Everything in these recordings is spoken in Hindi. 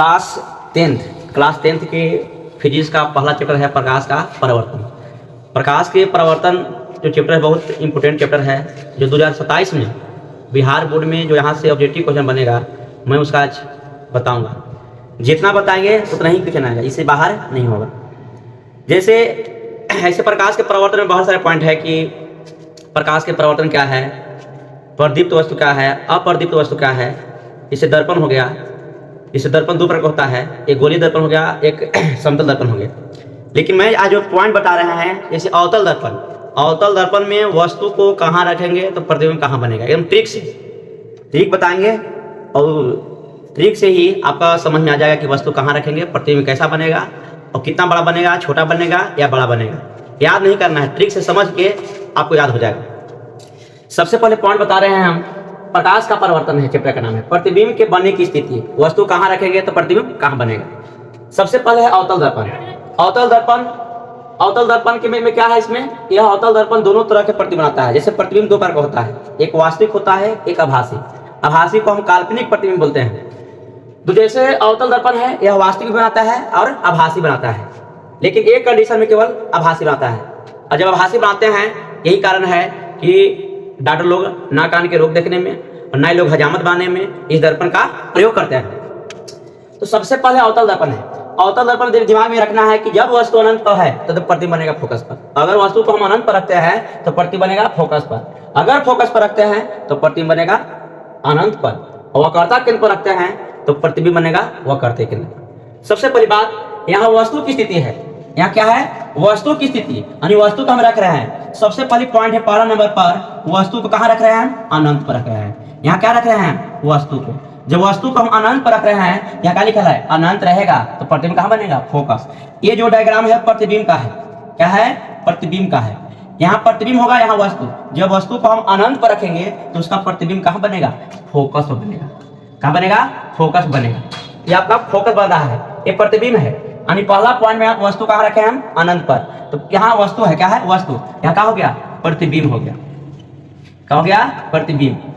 क्लास टेंथ के फिजिक्स का पहला चैप्टर है प्रकाश का परावर्तन। प्रकाश के परावर्तन जो चैप्टर है बहुत इंपॉर्टेंट चैप्टर है, जो 2027 में बिहार बोर्ड में जो यहाँ से ऑब्जेक्टिव क्वेश्चन बनेगा मैं उसका आज बताऊँगा। जितना बताएंगे उतना ही क्वेश्चन आएगा, इससे बाहर नहीं होगा। जैसे ऐसे प्रकाश के परावर्तन में बहुत सारे पॉइंट है कि प्रकाश के परावर्तन क्या है, प्रदीप्त वस्तु क्या है, अप्रदीप्त वस्तु क्या है। इससे दर्पण हो गया, इससे दर्पण दो प्रकार का होता है, एक गोलीय दर्पण हो गया, एक समतल दर्पण हो गया। लेकिन मैं आज जो पॉइंट बता रहे हैं, जैसे अवतल दर्पण में वस्तु को कहाँ रखेंगे तो प्रतिबिंब कहाँ बनेगा, एकदम ट्रिक बताएंगे और ट्रिक से ही आपका समझ में आ जाएगा कि वस्तु कहाँ रखेंगे, प्रतिबिंब कैसा बनेगा और कितना बड़ा बनेगा, छोटा बनेगा या बड़ा बनेगा। याद नहीं करना है, ट्रिक से समझ के आपको याद हो जाएगा। सबसे पहले पॉइंट बता रहे हैं हम, प्रकाश का परावर्तन है, चैप्टर का नाम है प्रतिबिंब के बनने की स्थिति। वस्तु कहाँ रखेंगे तो प्रतिबिंब कहाँ बनेगा। सबसे पहले है अवतल दर्पण। अवतल दर्पण के में क्या है, इसमें यह अवतल दर्पण दोनों तरह के प्रतिबिंब बनाता है। जैसे प्रतिबिंब दो प्रकार का होता है, एक वास्तविक होता है, एक आभासी। आभासी को हम काल्पनिक प्रतिबिंब बोलते हैं। तो जैसे अवतल दर्पण है, यह वास्तविक बनाता है और आभासी बनाता है, लेकिन एक कंडीशन में केवल आभासी बनाता है। और जब आभासी बनाते हैं, यही कारण है कि डॉक्टर लोग ना कान के रोग देखने में और ना ही लोग हजामत बनाने में इस दर्पण का प्रयोग करते हैं। तो सबसे पहले अवतल दर्पण है। अवतल दर्पण दिमाग में रखना है कि जब वस्तु अनंत पर है तो प्रतिबिंब बनेगा फोकस पर। अगर वस्तु को हम अनंत पर रखते हैं तो प्रतिबिंब बनेगा फोकस पर। अगर फोकस पर रखते हैं तो प्रतिबिंब बनेगा अनंत पर, और वक्रता केंद्र पर रखते हैं तो प्रतिबिंब बनेगा वक्रता केंद्र पर। सबसे पहली बात, यहाँ वस्तु की स्थिति है। यहाँ क्या है, वस्तु की स्थिति, यानी वस्तु को हम रख रहे हैं। सबसे पहली पॉइंट है, पहला नंबर पर वस्तु को कहाँ रख रहे हैं, अनंत पर रख रहे हैं। यहाँ क्या रख रहे हैं, वस्तु को। जब वस्तु को हम अनंत पर रख रहे हैं, यहाँ क्या लिखा है, अनंत रहेगा तो प्रतिबिंब कहाँ बनेगा, फोकस। ये जो डायग्राम है प्रतिबिंब का है, क्या है, प्रतिबिंब का है। यहाँ प्रतिबिंब होगा, यहाँ वस्तु। जब वस्तु को हम अनंत पर रखेंगे तो उसका प्रतिबिंब कहाँ बनेगा, फोकस बनेगा। कहाँ बनेगा, फोकस बनेगा। ये आपका फोकस बन रहा है, ये प्रतिबिंब है। यानी पहला पॉइंट में वस्तु कहाँ रखे हम, अनंत पर, तो यहाँ वस्तु है, क्या है, वस्तु। यहाँ क्या हो गया, प्रतिबिंब हो गया। क्या हो गया, प्रतिबिंब।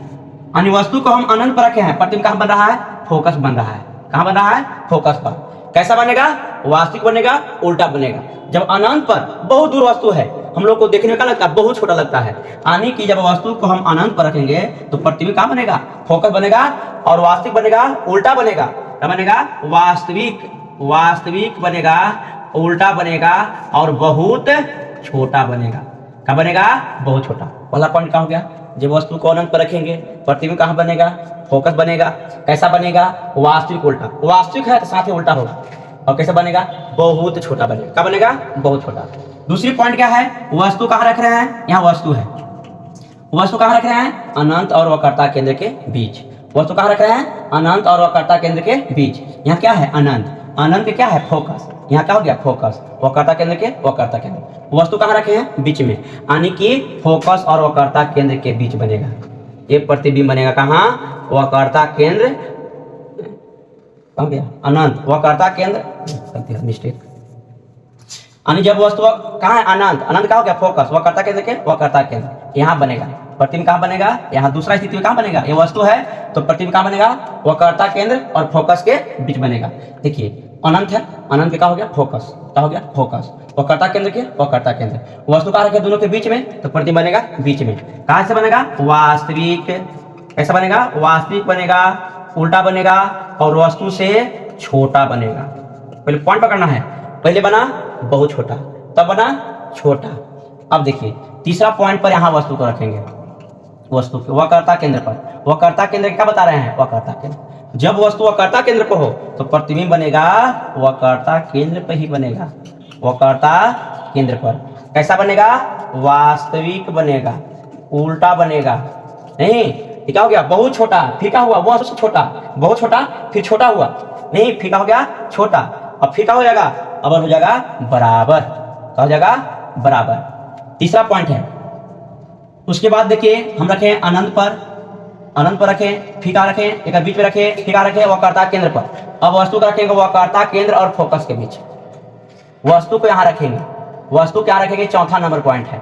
यानी वस्तु को हम अनंत पर रखे हैं, प्रतिबिंब कहाँ बन रहा है, फोकस बन रहा है। कहाँ बन रहा है, फोकस पर। कैसा बनेगा, वास्तविक बनेगा, उल्टा बनेगा। जब अनंत पर बहुत दूर वस्तु है, हम लोग को देखने का लगता है बहुत छोटा लगता है, यानी कि जब वस्तु को हम अनंत पर रखेंगे तो प्रतिबिंब कहाँ बनेगा, फोकस बनेगा, और वास्तविक बनेगा, उल्टा बनेगा। क्या बनेगा, वास्तविक बनेगा, उल्टा बनेगा और बहुत छोटा बनेगा। क्या बनेगा, बहुत छोटा। पहला पॉइंट क्या हो गया, जब वस्तु को अनंत पर रखेंगे प्रतिबिंब कहाँ बनेगा, फोकस बनेगा। कैसा बनेगा, वास्तविक उल्टा। वास्तविक है तो साथ ही उल्टा होगा, और कैसे बनेगा, बहुत छोटा बनेगा। क्या बनेगा, बहुत छोटा। दूसरी पॉइंट क्या है, वस्तु कहाँ रख रहे हैं, यहाँ वस्तु है। वस्तु कहाँ रख रहे हैं, अनंत और वक्रता केंद्र के बीच। वस्तु कहाँ रख रहे हैं, अनंत और वक्रता केंद्र के बीच। यहाँ क्या है, अनंत। अनंत क्या है, फोकस। यहाँ क्या हो गया, फोकस। वक्रता केंद्र के वक्रता केंद्र। वस्तु कहाँ रखे हैं, बीच में, यानी कि फोकस और वक्रता केंद्र के बीच बनेगा। ये प्रतिबिंब बनेगा कहाँ, वक्रता केंद्र, कहाँ गया, अनंत, वक्रता केंद्र, मिस्टेक। यानी जब वस्तु कहाँ है, अनंत। अनंत क्या हो गया, फोकस। वक्रता केंद्र के वक्रता केंद्र, यहाँ बनेगा। प्रतिबिंब कहाँ बनेगा, यहाँ दूसरा स्थिति में कहाँ बनेगा, ये वस्तु है तो प्रतिबिंब कहाँ बनेगा, वक्रता केंद्र और फोकस के बीच बनेगा। देखिए अनंत है, अनंत क्या हो गया, फोकस। क्या हो गया, फोकस। वक्रता केंद्र के वक्रता केंद्र। वस्तु कहाँ रखे, दोनों के बीच में, तो प्रतिबिंब बनेगा बीच में। कहाँ से बनेगा, वास्तविक। कैसा बनेगा, वास्तविक बनेगा, उल्टा बनेगा और वस्तु से छोटा बनेगा। पहले पॉइंट पकड़ना है, पहले बना बहुत छोटा, तब बना छोटा। अब देखिए तीसरा पॉइंट पर यहाँ वस्तु को रखेंगे, वस्तु के वक्रता केंद्र पर। वक्रता केंद्र क्या बता रहे हैं, वक्रता केंद्र। जब वस्तु वक्रता केंद्र पर हो तो प्रतिबिंब बनेगा वक्रता केंद्र पर ही बनेगा, वक्रता केंद्र पर। कैसा बनेगा, वास्तविक बनेगा, उल्टा बनेगा। नहीं, ये क्या हो गया, बहुत छोटा, फिर क्या हुआ, वो सबसे छोटा, बहुत छोटा, फिर छोटा हुआ। नहीं, फिर क्या हो गया, छोटा, अब फिर क्या हो जाएगा, अब हो जाएगा बराबर। क्या हो जाएगा, बराबर। तीसरा पॉइंट है। उसके बाद देखिए हम रखें अनंत पर रखें, फिर क्या रखें, एक बीच में रखें, फिर क्या रखें, वक्रता केंद्र पर। अब वस्तु का रखेंगे वक्रता केंद्र और फोकस के बीच। वस्तु को यहाँ रखेंगे, वस्तु क्या रखेंगे, चौथा नंबर पॉइंट है।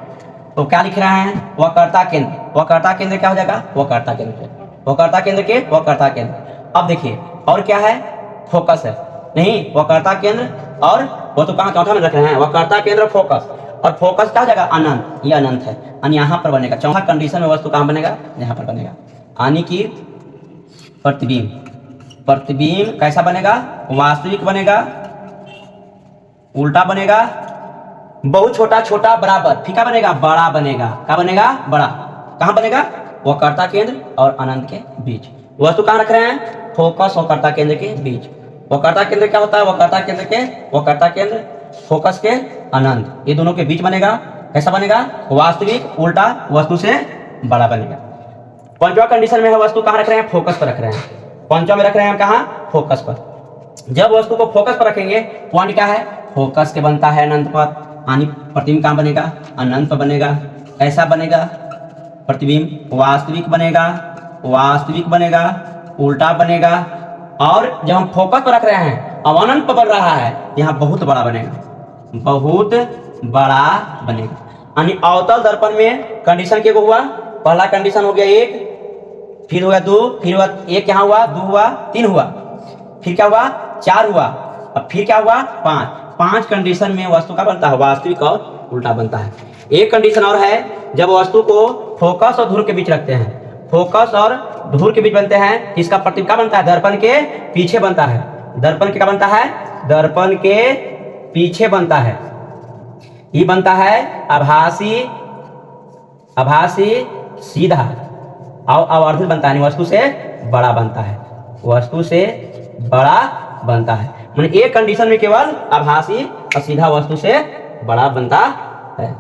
तो क्या लिख रहे हैं, वक्रता केंद्र। वक्रता केंद्र क्या हो जाएगा, वक्रता केंद्र के वक्रता केंद्र। अब देखिए और क्या है, फोकस है, नहीं वक्रता केंद्र और वो तो कहाँ चौथा में रख रहे हैं, वक्रता केंद्र फोकस, और फोकस क्या हो जाएगा अनंत, ये अनंत है यानी यहाँ पर बनेगा। चौथा कंडीशन में वस्तु कहाँ बनेगा, यहाँ पर बनेगा। यानी कि प्रतिबिंब, प्रतिबिंब कैसा बनेगा, वास्तविक बनेगा, उल्टा बनेगा, बहुत छोटा छोटा बराबर, फीका बनेगा, बड़ा बनेगा। क्या बनेगा, बड़ा। कहाँ बनेगा, वक्रता केंद्र और अनंत के बीच। वस्तु कहाँ रख रहे हैं, फोकस वक्रता केंद्र के बीच। वक्रता केंद्र क्या होता है, वक्रता केंद्र के, वक्रता केंद्र फोकस के अनंत, ये दोनों के बीच बनेगा। कैसा बनेगा, वास्तविक, उल्टा, वस्तु से बड़ा बनेगा। पांचवा कंडीशन में है वस्तु कहाँ रख रहे हैं, फोकस पर रख रहे हैं। पांचवा में रख रहे हैं कहाँ, फोकस पर। जब वस्तु को फोकस पर रखेंगे, पॉइंट क्या है, फोकस के बनता है अनंत पर, यानी प्रतिबिंब कहाँ बनेगा, अनंत पर बनेगा। ऐसा बनेगा प्रतिबिंब, वास्तविक बनेगा, वास्तविक बनेगा, उल्टा बनेगा। और जब हम फोकस पर रख रहे हैं, अब अनंत पर बन रहा है, यहाँ बहुत बड़ा बनेगा, बहुत बड़ा बनेगा। यानी अवतल दर्पण में कंडीशन क्या हुआ, पहला कंडीशन हो गया एक, फिर हुआ दो, फिर हुआ एक, यहाँ हुआ दो, हुआ तीन, हुआ फिर क्या हुआ चार हुआ, अब फिर क्या हुआ पांच। पांच कंडीशन में वस्तु का बनता है, वास्तविक और उल्टा बनता है। एक कंडीशन और है, जब वस्तु को फोकस और धुर के बीच रखते हैं, फोकस और धुर के बीच बनते हैं, इसका प्रतिबिंब क्या बनता है, दर्पण के पीछे बनता है। दर्पण के क्या बनता है, दर्पण के पीछे बनता है। ये बनता है आभासी, आभासी सीधा, और अवर्धित बनता है, वस्तु से बड़ा बनता है, वस्तु से बड़ा बनता है। मतलब एक कंडीशन में केवल आभासी और सीधा वस्तु से बड़ा बनता है।